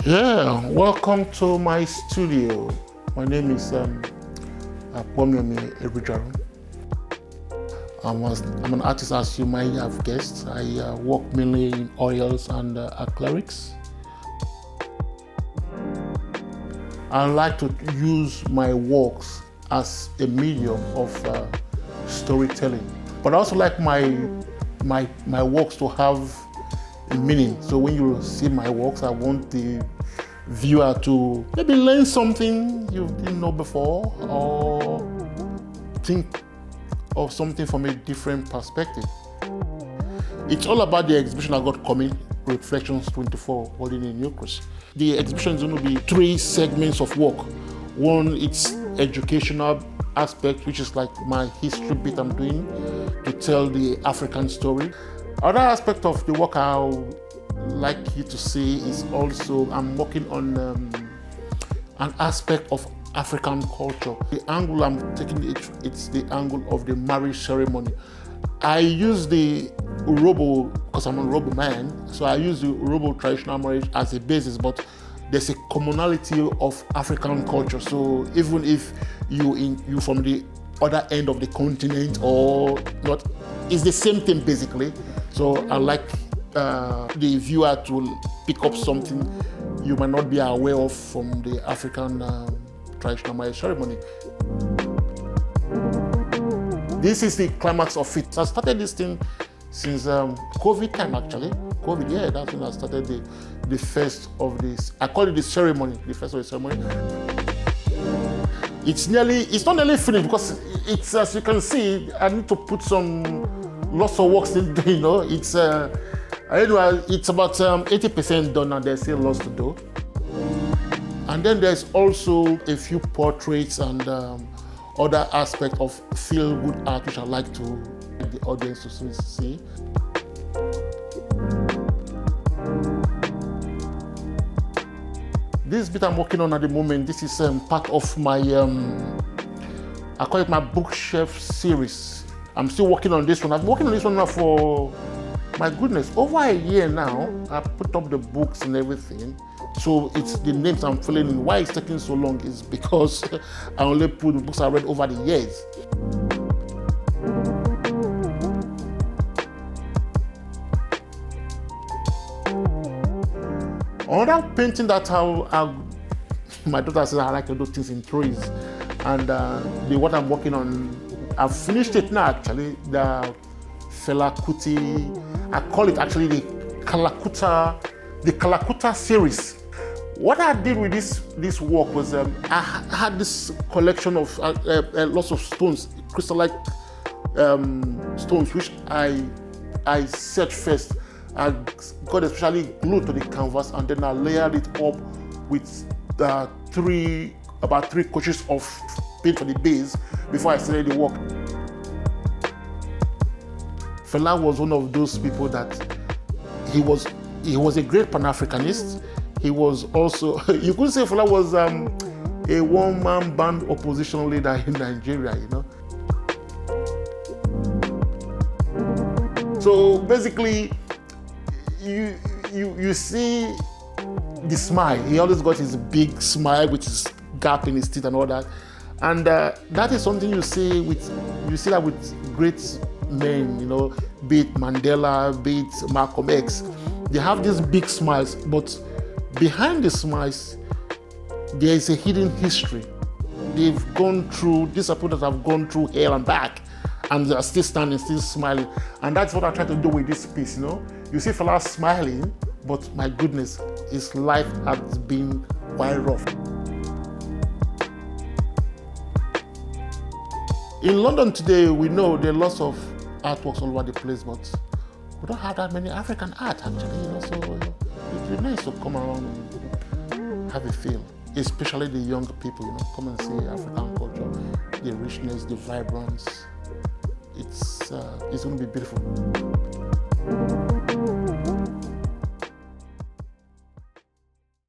Yeah, welcome to my studio. My name is ArtbyAkpomiemie. I'm an artist, as you might have guessed. I work mainly in oils and acrylics. I like to use my works as a medium of storytelling, but I also like my works to have a meaning. So when you see my works, I want the viewer to maybe learn something you didn't know before, or think of something from a different perspective. It's all about the exhibition I got coming, Reflections 24, holding in Eucharist. The exhibition is going to be 3 segments of work. One, it's educational aspect, which is like my history bit I'm doing to tell the African story. Other aspect of the work I would like you to see is also I'm working on an aspect of African culture. The angle I'm taking, it's the angle of the marriage ceremony. I use the Urhobo, because I'm an Urhobo man, so I use the Urhobo traditional marriage as a basis, but there's a commonality of African culture. So even if you from the other end of the continent or not, it's the same thing basically. So I like the viewer to pick up something you might not be aware of from the African traditional marriage ceremony. This is the climax of it. I started this thing since COVID time actually. COVID, yeah, that's when I started the first of this. I call it the ceremony, the first of the ceremony. It's not nearly finished because it's, as you can see, I need to put lots of works in there, you know. It's it's about 80% done and there's still lots to do. And then there's also a few portraits and other aspects of feel-good art which I like the audience to see. This bit I'm working on at the moment, this is part of my, I call it my bookshelf series. I'm still working on this one. I've been working on this one now for, my goodness, over a year now. I put up the books and everything. So it's the names I'm filling in. Why it's taking so long is because I only put the books I read over the years. Another painting that my daughter says I like to do things in threes, and what I'm working on, I've finished it now actually. The Fela Kuti, I call it actually the Kalakuta series. What I did with this work was I had this collection of lots of stones, crystalline stones, which I set first. I got especially glued to the canvas, and then I layered it up with about 3 coaches of paint for the base before I started the work. Fela was one of those people that he was a great Pan-Africanist. He was also, you could say Fela was a one-man band opposition leader in Nigeria, you know. So basically, you see the smile. He always got his big smile with his gap in his teeth and all that. And that is something you see that with great men, you know, be it Mandela, be it Malcolm X. They have these big smiles, but behind the smiles, there is a hidden history. They've gone through, these are people that have gone through hell and back, and they are still standing, still smiling. And that's what I try to do with this piece, you know. You see Fela smiling, but my goodness, his life has been quite rough. In London today, we know there are lots of artworks all over the place, but we don't have that many African art actually, you know, so it'd be nice to come around and have a feel, especially the young people, you know, come and see African culture, the richness, the vibrance. It's going to be beautiful.